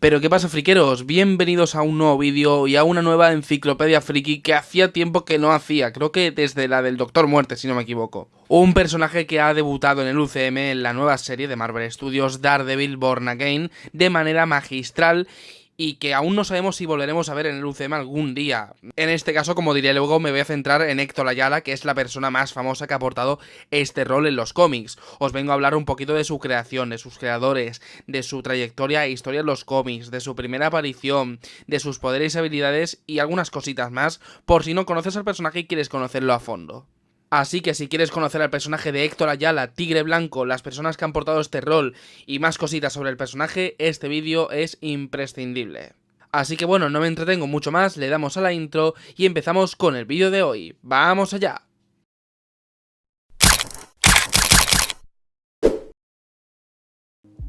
Pero ¿qué pasa, friqueros? Bienvenidos a un nuevo vídeo y a una nueva enciclopedia friki que hacía tiempo que no hacía, creo que desde la del Doctor Muerte, si no me equivoco. Un personaje que ha debutado en el UCM en la nueva serie de Marvel Studios Daredevil Born Again de manera magistral y que aún no sabemos si volveremos a ver en el UCM algún día. En este caso, como diré luego, me voy a centrar en Héctor Ayala, que es la persona más famosa que ha aportado este rol en los cómics. Os vengo a hablar un poquito de su creación, de sus creadores, de su trayectoria e historia en los cómics, de su primera aparición, de sus poderes y habilidades y algunas cositas más, por si no conoces al personaje y quieres conocerlo a fondo. Así que si quieres conocer al personaje de Héctor Ayala, Tigre Blanco, las personas que han portado este rol y más cositas sobre el personaje, este vídeo es imprescindible. Así que bueno, no me entretengo mucho más, le damos a la intro y empezamos con el vídeo de hoy. ¡Vamos allá!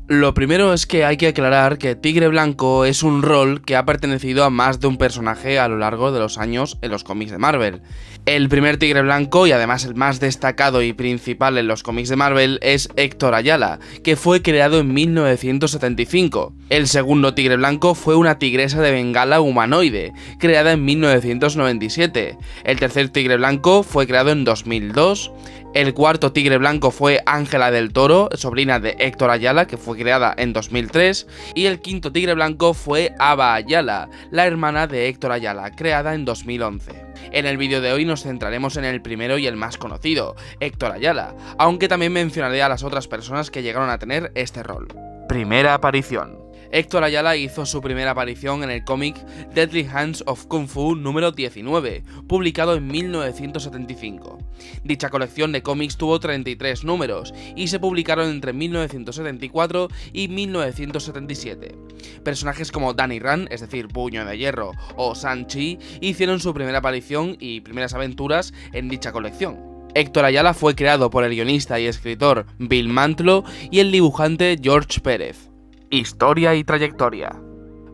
Lo primero es que hay que aclarar que Tigre Blanco es un rol que ha pertenecido a más de un personaje a lo largo de los años en los cómics de Marvel. El primer Tigre Blanco, y además el más destacado y principal en los cómics de Marvel, es Héctor Ayala, que fue creado en 1975. El segundo Tigre Blanco fue una tigresa de Bengala humanoide, creada en 1997. El tercer Tigre Blanco fue creado en 2002. El cuarto Tigre Blanco fue Ángela del Toro, sobrina de Héctor Ayala, que fue creada en 2003. Y el quinto Tigre Blanco fue Ava Ayala, la hermana de Héctor Ayala, creada en 2011. En el vídeo de hoy nos centraremos en el primero y el más conocido, Héctor Ayala, aunque también mencionaré a las otras personas que llegaron a tener este rol. Primera aparición. Héctor Ayala hizo su primera aparición en el cómic Deadly Hands of Kung Fu número 19, publicado en 1975. Dicha colección de cómics tuvo 33 números y se publicaron entre 1974 y 1977. Personajes como Danny Rand, es decir, Puño de Hierro, o Shang-Chi hicieron su primera aparición y primeras aventuras en dicha colección. Héctor Ayala fue creado por el guionista y escritor Bill Mantlo y el dibujante George Pérez. Historia y trayectoria.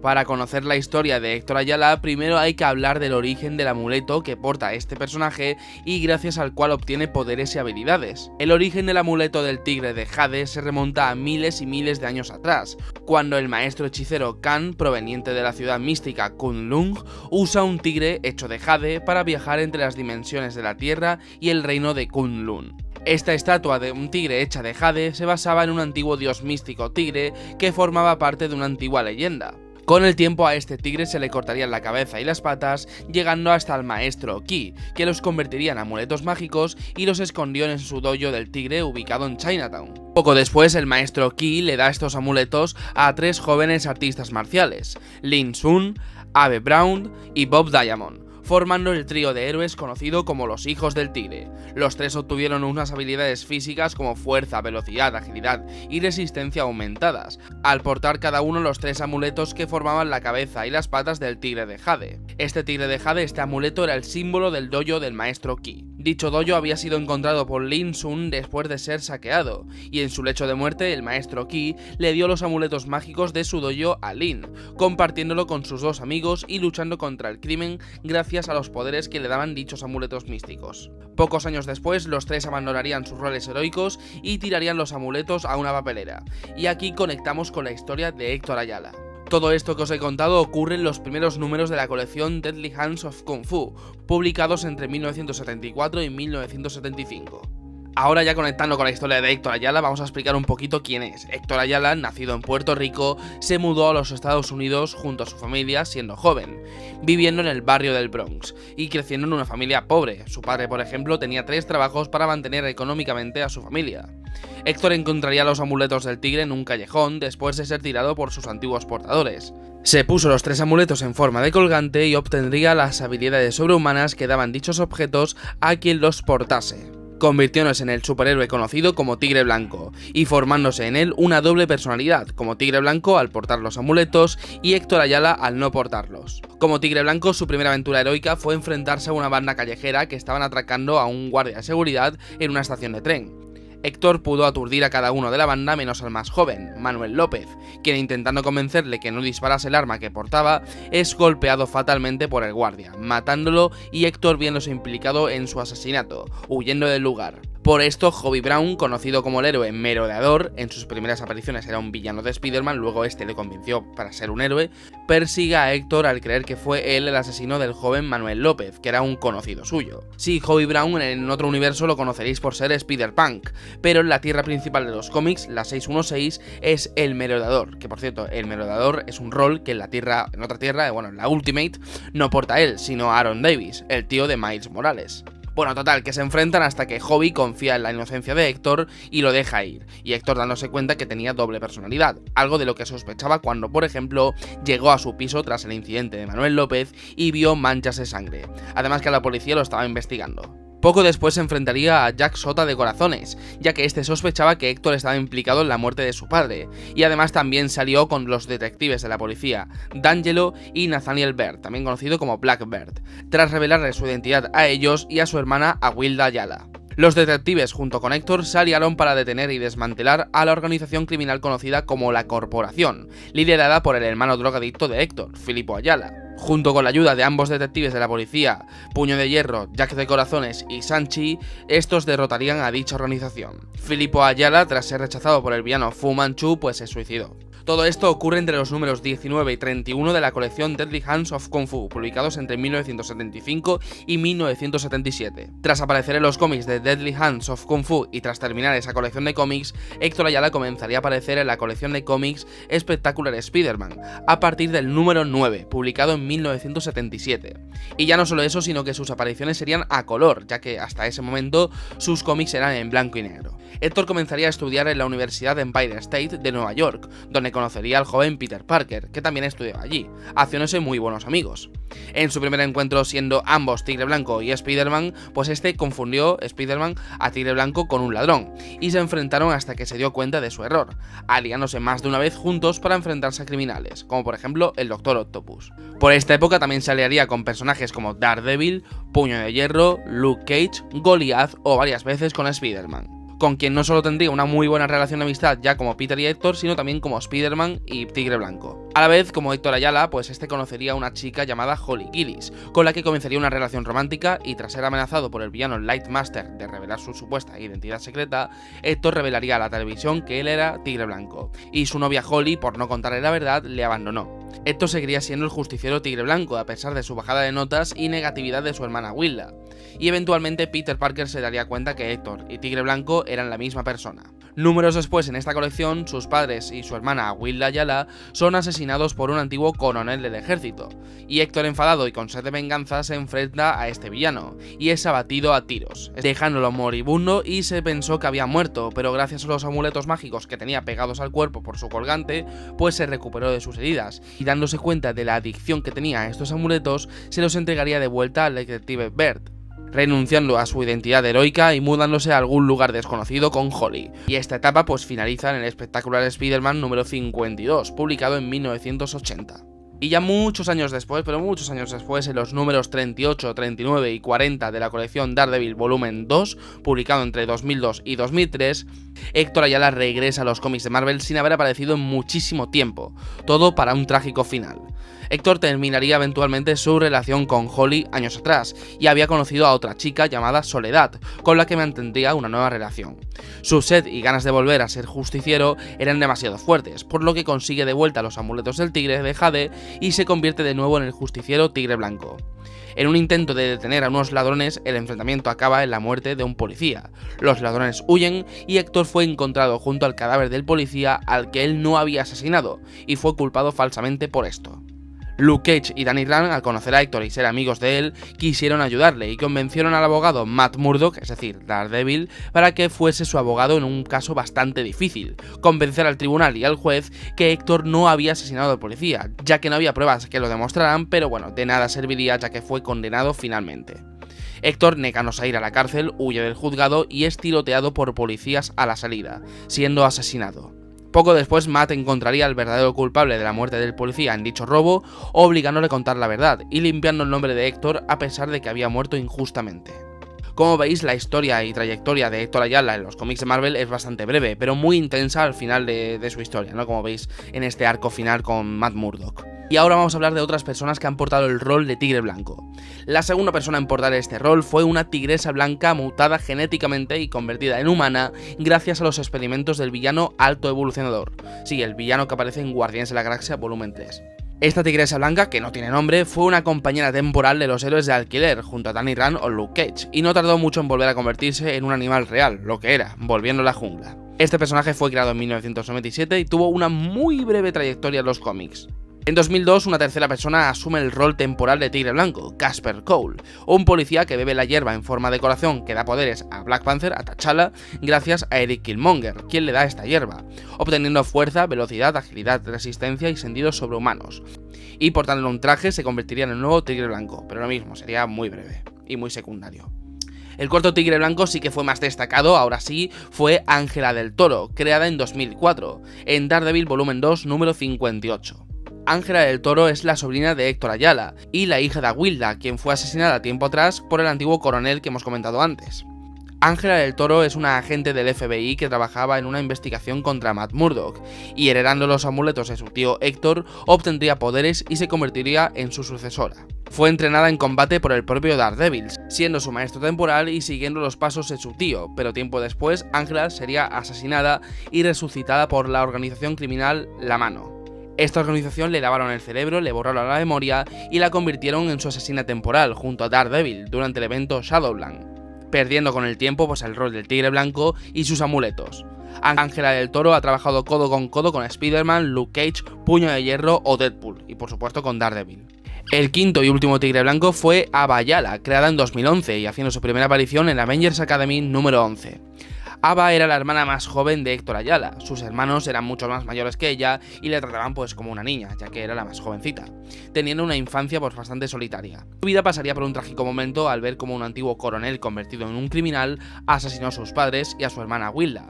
Para conocer la historia de Héctor Ayala, primero hay que hablar del origen del amuleto que porta este personaje y gracias al cual obtiene poderes y habilidades. El origen del amuleto del tigre de Jade se remonta a miles y miles de años atrás, cuando el maestro hechicero Kan, proveniente de la ciudad mística Kunlun, usa un tigre hecho de Jade para viajar entre las dimensiones de la Tierra y el reino de Kunlun. Esta estatua de un tigre hecha de Jade se basaba en un antiguo dios místico tigre que formaba parte de una antigua leyenda. Con el tiempo a este tigre se le cortarían la cabeza y las patas, llegando hasta el maestro Ki, que los convertiría en amuletos mágicos y los escondió en su dojo del tigre ubicado en Chinatown. Poco después el maestro Ki le da estos amuletos a tres jóvenes artistas marciales, Lin Sun, Abe Brown y Bob Diamond, formando el trío de héroes conocido como los Hijos del Tigre. Los tres obtuvieron unas habilidades físicas como fuerza, velocidad, agilidad y resistencia aumentadas, al portar cada uno los tres amuletos que formaban la cabeza y las patas del tigre de Jade. Este tigre de Jade, este amuleto era el símbolo del dojo del maestro Ki. Dicho dojo había sido encontrado por Lin Sun después de ser saqueado, y en su lecho de muerte el maestro Ki le dio los amuletos mágicos de su dojo a Lin, compartiéndolo con sus dos amigos y luchando contra el crimen gracias a los poderes que le daban dichos amuletos místicos. Pocos años después, los tres abandonarían sus roles heroicos y tirarían los amuletos a una papelera, y aquí conectamos con la historia de Héctor Ayala. Todo esto que os he contado ocurre en los primeros números de la colección Deadly Hands of Kung Fu, publicados entre 1974 y 1975. Ahora ya conectando con la historia de Héctor Ayala, vamos a explicar un poquito quién es. Héctor Ayala, nacido en Puerto Rico, se mudó a los Estados Unidos junto a su familia siendo joven, viviendo en el barrio del Bronx y creciendo en una familia pobre. Su padre, por ejemplo, tenía 3 trabajos para mantener económicamente a su familia. Héctor encontraría los amuletos del tigre en un callejón después de ser tirado por sus antiguos portadores. Se puso los 3 amuletos en forma de colgante y obtendría las habilidades sobrehumanas que daban dichos objetos a quien los portase, convirtiéndose en el superhéroe conocido como Tigre Blanco, y formándose en él una doble personalidad, como Tigre Blanco al portar los amuletos y Héctor Ayala al no portarlos. Como Tigre Blanco, su primera aventura heroica fue enfrentarse a una banda callejera que estaban atracando a un guardia de seguridad en una estación de tren. Héctor pudo aturdir a cada uno de la banda menos al más joven, Manuel López, quien intentando convencerle que no disparase el arma que portaba, es golpeado fatalmente por el guardia, matándolo y Héctor viéndose implicado en su asesinato, huyendo del lugar. Por esto, Hobie Brown, conocido como el héroe merodeador, en sus primeras apariciones era un villano de Spider-Man, luego este le convenció para ser un héroe, persigue a Héctor al creer que fue él el asesino del joven Manuel López, que era un conocido suyo. Sí, Hobie Brown en otro universo lo conoceréis por ser Spider-Punk, pero en la tierra principal de los cómics, la 616, es el merodeador, que por cierto, el merodeador es un rol que en otra tierra, en la Ultimate, no porta él, sino Aaron Davis, el tío de Miles Morales. Bueno, total, que se enfrentan hasta que Hobie confía en la inocencia de Héctor y lo deja ir, y Héctor dándose cuenta que tenía doble personalidad, algo de lo que sospechaba cuando, por ejemplo, llegó a su piso tras el incidente de Manuel López y vio manchas de sangre, además que la policía lo estaba investigando. Poco después se enfrentaría a Jack Sota de Corazones, ya que este sospechaba que Héctor estaba implicado en la muerte de su padre, y además también salió con los detectives de la policía, D'Angelo y Nathaniel Bird, también conocido como Blackbird, tras revelarle su identidad a ellos y a su hermana Awilda Ayala. Los detectives junto con Héctor se aliaron para detener y desmantelar a la organización criminal conocida como la Corporación, liderada por el hermano drogadicto de Héctor, Filippo Ayala. Junto con la ayuda de ambos detectives de la policía, Puño de Hierro, Jack de Corazones y Sanchi, estos derrotarían a dicha organización. Filippo Ayala, tras ser rechazado por el villano Fu Manchu, pues se suicidó. Todo esto ocurre entre los números 19 y 31 de la colección Deadly Hands of Kung Fu, publicados entre 1975 y 1977. Tras aparecer en los cómics de Deadly Hands of Kung Fu y tras terminar esa colección de cómics, Héctor Ayala comenzaría a aparecer en la colección de cómics Spectacular Spider-Man, a partir del número 9, publicado en 1977. Y ya no solo eso, sino que sus apariciones serían a color, ya que hasta ese momento sus cómics eran en blanco y negro. Héctor comenzaría a estudiar en la Universidad Empire State de Nueva York, donde conocería al joven Peter Parker, que también estudiaba allí, haciéndose muy buenos amigos. En su primer encuentro siendo ambos Tigre Blanco y Spider-Man, pues este confundió Spider-Man a Tigre Blanco con un ladrón, y se enfrentaron hasta que se dio cuenta de su error, aliándose más de una vez juntos para enfrentarse a criminales, como por ejemplo el Dr. Octopus. Por esta época también se aliaría con personajes como Daredevil, Puño de Hierro, Luke Cage, Goliath o varias veces con Spider-Man, con quien no solo tendría una muy buena relación de amistad ya como Peter y Héctor, sino también como Spider-Man y Tigre Blanco. A la vez, como Héctor Ayala, pues este conocería a una chica llamada Holly Gillis, con la que comenzaría una relación romántica y tras ser amenazado por el villano Lightmaster de revelar su supuesta identidad secreta, Héctor revelaría a la televisión que él era Tigre Blanco, y su novia Holly, por no contarle la verdad, le abandonó. Héctor seguiría siendo el justiciero Tigre Blanco a pesar de su bajada de notas y negatividad de su hermana Wilda, y eventualmente Peter Parker se daría cuenta que Héctor y Tigre Blanco eran la misma persona. Números después en esta colección, sus padres y su hermana Wilda Ayala son asesinados por un antiguo coronel del ejército, y Héctor, enfadado y con sed de venganza, se enfrenta a este villano, y es abatido a tiros, dejándolo moribundo, y se pensó que había muerto, pero gracias a los amuletos mágicos que tenía pegados al cuerpo por su colgante, pues se recuperó de sus heridas, y dándose cuenta de la adicción que tenía a estos amuletos, se los entregaría de vuelta al detective Bird, renunciando a su identidad heroica y mudándose a algún lugar desconocido con Holly. Y esta etapa pues finaliza en el espectacular Spider-Man número 52, publicado en 1980. Y ya muchos años después, en los números 38, 39 y 40 de la colección Daredevil volumen 2, publicado entre 2002 y 2003, Héctor Ayala regresa a los cómics de Marvel sin haber aparecido en muchísimo tiempo, todo para un trágico final. Héctor terminaría eventualmente su relación con Holly años atrás, y había conocido a otra chica llamada Soledad, con la que mantendría una nueva relación. Su sed y ganas de volver a ser justiciero eran demasiado fuertes, por lo que consigue de vuelta los amuletos del tigre de Jade y se convierte de nuevo en el justiciero Tigre Blanco. En un intento de detener a unos ladrones, el enfrentamiento acaba en la muerte de un policía. Los ladrones huyen y Héctor fue encontrado junto al cadáver del policía al que él no había asesinado, y fue culpado falsamente por esto. Luke Cage y Danny Rand, al conocer a Héctor y ser amigos de él, quisieron ayudarle y convencieron al abogado Matt Murdock, es decir, Daredevil, para que fuese su abogado en un caso bastante difícil: convencer al tribunal y al juez que Héctor no había asesinado al policía, ya que no había pruebas que lo demostraran, pero bueno, de nada serviría ya que fue condenado finalmente. Héctor, negándose a ir a la cárcel, huye del juzgado y es tiroteado por policías a la salida, siendo asesinado. Poco después, Matt encontraría al verdadero culpable de la muerte del policía en dicho robo, obligándole a contar la verdad y limpiando el nombre de Héctor a pesar de que había muerto injustamente. Como veis, la historia y trayectoria de Héctor Ayala en los cómics de Marvel es bastante breve, pero muy intensa al final de su historia, ¿no? Como veis en este arco final con Matt Murdock. Y ahora vamos a hablar de otras personas que han portado el rol de tigre blanco. La segunda persona en portar este rol fue una tigresa blanca mutada genéticamente y convertida en humana gracias a los experimentos del villano Alto Evolucionador. Sí, el villano que aparece en Guardianes de la Galaxia Volumen 3. Esta tigresa blanca, que no tiene nombre, fue una compañera temporal de los héroes de alquiler junto a Danny Rand o Luke Cage, y no tardó mucho en volver a convertirse en un animal real, lo que era, volviendo a la jungla. Este personaje fue creado en 1997 y tuvo una muy breve trayectoria en los cómics. En 2002, una tercera persona asume el rol temporal de Tigre Blanco, Casper Cole, un policía que bebe la hierba en forma de corazón que da poderes a Black Panther, a T'Challa, gracias a Eric Killmonger, quien le da esta hierba, obteniendo fuerza, velocidad, agilidad, resistencia y sentidos sobrehumanos. Y portando un traje se convertiría en el nuevo Tigre Blanco, pero lo mismo, sería muy breve y muy secundario. El cuarto tigre blanco sí que fue más destacado, ahora sí, fue Ángela del Toro, creada en 2004, en Daredevil Volumen 2, número 58. Ángela del Toro es la sobrina de Héctor Ayala y la hija de Awilda, quien fue asesinada tiempo atrás por el antiguo coronel que hemos comentado antes. Ángela del Toro es una agente del FBI que trabajaba en una investigación contra Matt Murdock, y heredando los amuletos de su tío Héctor, obtendría poderes y se convertiría en su sucesora. Fue entrenada en combate por el propio Daredevil, siendo su maestro temporal y siguiendo los pasos de su tío, pero tiempo después Ángela sería asesinada y resucitada por la organización criminal La Mano. Esta organización le lavaron el cerebro, le borraron la memoria y la convirtieron en su asesina temporal junto a Daredevil durante el evento Shadowland, perdiendo con el tiempo pues el rol del tigre blanco y sus amuletos. Ángela del Toro ha trabajado codo con Spider-Man, Luke Cage, Puño de Hierro o Deadpool, y por supuesto con Daredevil. El quinto y último tigre blanco fue Ava Ayala, creada en 2011 y haciendo su primera aparición en Avengers Academy número 11. Ava era la hermana más joven de Héctor Ayala, sus hermanos eran mucho más mayores que ella y le trataban pues como una niña, ya que era la más jovencita, teniendo una infancia pues bastante solitaria. Su vida pasaría por un trágico momento al ver como un antiguo coronel convertido en un criminal asesinó a sus padres y a su hermana Wilda.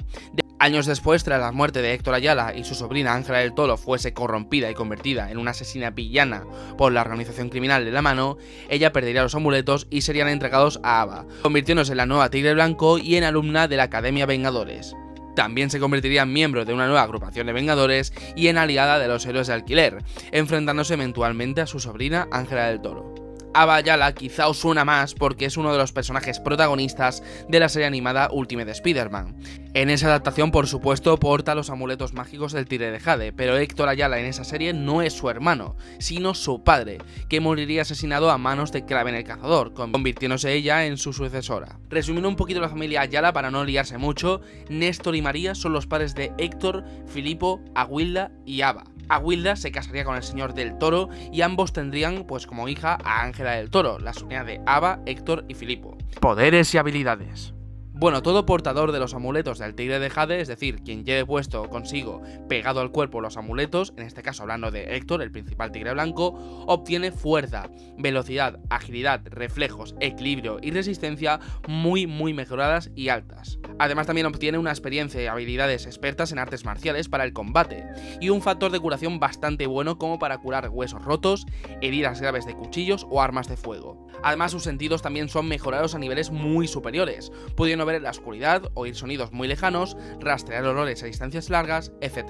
Años después, tras la muerte de Héctor Ayala y su sobrina Ángela del Toro fuese corrompida y convertida en una asesina villana por la organización criminal de La Mano, ella perdería los amuletos y serían entregados a Ava, convirtiéndose en la nueva Tigre Blanco y en alumna de la Academia Vengadores. También se convertiría en miembro de una nueva agrupación de Vengadores y en aliada de los héroes de alquiler, enfrentándose eventualmente a su sobrina Ángela del Toro. Ava Ayala quizá os suena más porque es uno de los personajes protagonistas de la serie animada Ultimate Spider-Man. En esa adaptación, por supuesto, porta los amuletos mágicos del Tigre de Jade, pero Héctor Ayala en esa serie no es su hermano, sino su padre, que moriría asesinado a manos de Kraven el Cazador, convirtiéndose ella en su sucesora. Resumiendo un poquito la familia Ayala para no liarse mucho, Néstor y María son los padres de Héctor, Filipo, Awilda y Ava. Awilda se casaría con el señor del Toro y ambos tendrían pues como hija a Ángela del Toro, la sobrina de Ava, Héctor y Filipo. Poderes y habilidades. Bueno, todo portador de los amuletos del Tigre de Jade, es decir, quien lleve puesto consigo pegado al cuerpo los amuletos, en este caso hablando de Héctor, el principal tigre blanco, obtiene fuerza, velocidad, agilidad, reflejos, equilibrio y resistencia muy mejoradas y altas. Además también obtiene una experiencia y habilidades expertas en artes marciales para el combate, y un factor de curación bastante bueno como para curar huesos rotos, heridas graves de cuchillos o armas de fuego. Además sus sentidos también son mejorados a niveles muy superiores, pudiendo ver en la oscuridad, oír sonidos muy lejanos, rastrear olores a distancias largas, etc.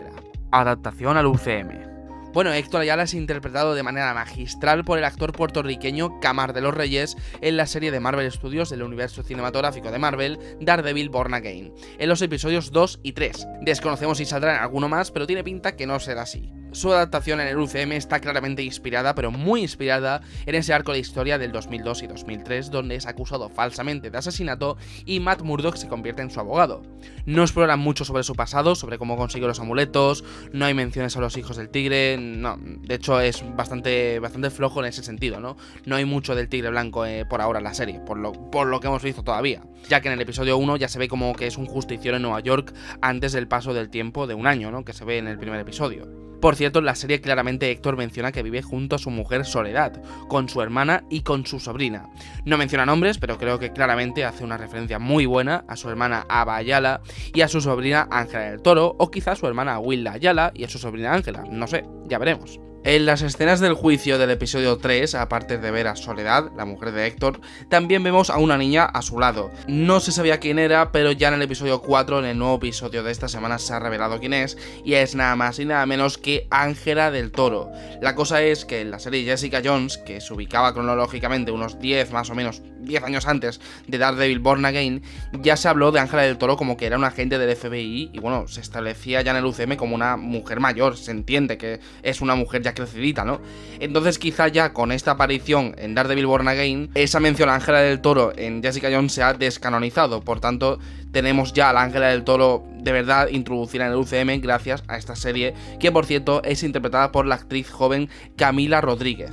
Adaptación al UCM. Bueno, Héctor Ayala es interpretado de manera magistral por el actor puertorriqueño Camar de los Reyes en la serie de Marvel Studios del universo cinematográfico de Marvel, Daredevil Born Again, en los episodios 2 y 3. Desconocemos si saldrá en alguno más, pero tiene pinta que no será así. Su adaptación en el UCM está claramente inspirada, pero muy inspirada, en ese arco de historia del 2002 y 2003, donde es acusado falsamente de asesinato y Matt Murdock se convierte en su abogado. No exploran mucho sobre su pasado, sobre cómo consiguió los amuletos, no hay menciones a los hijos del tigre, no, de hecho es bastante flojo en ese sentido, ¿no? No hay mucho del tigre blanco por ahora en la serie, por lo que hemos visto todavía, ya que en el episodio 1 ya se ve como que es un justiciero en Nueva York antes del paso del tiempo de un año, ¿no? Que se ve en el primer episodio. Por cierto, en la serie claramente Héctor menciona que vive junto a su mujer Soledad, con su hermana y con su sobrina. No menciona nombres, pero creo que claramente hace una referencia muy buena a su hermana Ava Ayala y a su sobrina Ángela del Toro, o quizá a su hermana Wilda Ayala y a su sobrina Ángela, no sé, ya veremos. En las escenas del juicio del episodio 3, aparte de ver a Soledad, la mujer de Héctor, también vemos a una niña a su lado. No se sabía quién era, pero ya en el episodio 4, en el nuevo episodio de esta semana, se ha revelado quién es, y es nada más y nada menos que Ángela del Toro. La cosa es que en la serie Jessica Jones, que se ubicaba cronológicamente unos 10 más o menos, 10 años antes de Daredevil Born Again, ya se habló de Ángela del Toro como que era un agente del FBI, y bueno, se establecía ya en el UCM como una mujer mayor, se entiende que es una mujer ya crecidita, ¿no? Entonces quizá ya con esta aparición en Daredevil Born Again, esa mención a Ángela del Toro en Jessica Jones se ha descanonizado, por tanto tenemos ya a la Ángela del Toro de verdad introducida en el UCM gracias a esta serie, que por cierto es interpretada por la actriz joven Camila Rodríguez.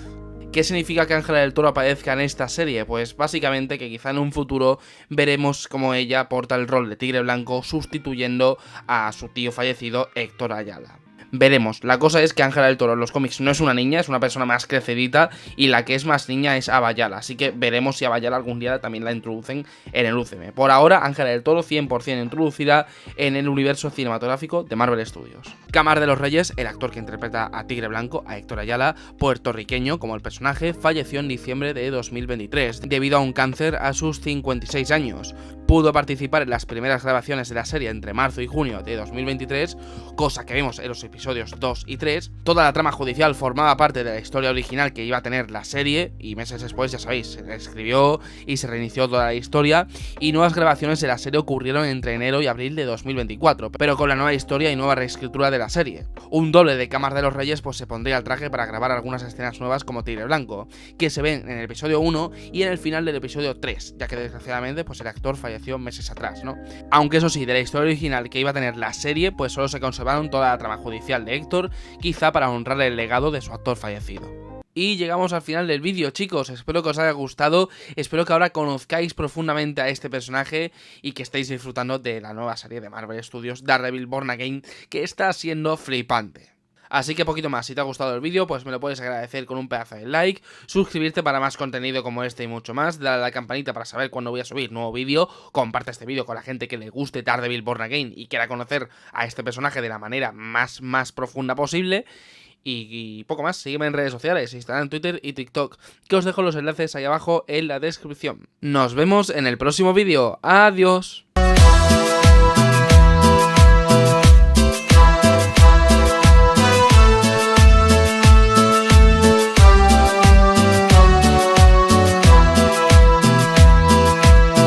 ¿Qué significa que Ángela del Toro aparezca en esta serie? Pues básicamente que quizá en un futuro veremos cómo ella porta el rol de Tigre Blanco sustituyendo a su tío fallecido Héctor Ayala. Veremos, la cosa es que Ángela del Toro en los cómics no es una niña, es una persona más crecidita, y la que es más niña es Ava Ayala, así que veremos si Ava Ayala algún día también la introducen en el UCM. Por ahora, Ángela del Toro 100% introducida en el universo cinematográfico de Marvel Studios. Camar de los Reyes, el actor que interpreta a Tigre Blanco, a Héctor Ayala, puertorriqueño como el personaje, falleció en diciembre de 2023 debido a un cáncer a sus 56 años. Pudo participar en las primeras grabaciones de la serie entre marzo y junio de 2023, cosa que vemos en los episodios 2 y 3. Toda la trama judicial formaba parte de la historia original que iba a tener la serie, y meses después, ya sabéis, se reescribió y se reinició toda la historia, y nuevas grabaciones de la serie ocurrieron entre enero y abril de 2024, pero con la nueva historia y nueva reescritura de la serie. Un doble de Camar de los Reyes pues se pondría al traje para grabar algunas escenas nuevas como Tigre Blanco, que se ven en el episodio 1 y en el final del episodio 3, ya que desgraciadamente pues el actor falleció meses atrás, ¿no? Aunque eso sí, de la historia original que iba a tener la serie, pues solo se conservaron toda la trama judicial de Héctor, quizá para honrar el legado de su actor fallecido. Y llegamos al final del vídeo, chicos, espero que os haya gustado, espero que ahora conozcáis profundamente a este personaje y que estéis disfrutando de la nueva serie de Marvel Studios, Daredevil Born Again, que está siendo flipante. Así que poquito más, si te ha gustado el vídeo pues me lo puedes agradecer con un pedazo de like, suscribirte para más contenido como este y mucho más, darle a la campanita para saber cuándo voy a subir nuevo vídeo, comparte este vídeo con la gente que le guste Daredevil Born Again y quiera conocer a este personaje de la manera más profunda posible. Y poco más, sígueme en redes sociales, Instagram, Twitter y TikTok, que os dejo los enlaces ahí abajo en la descripción. Nos vemos en el próximo vídeo, adiós.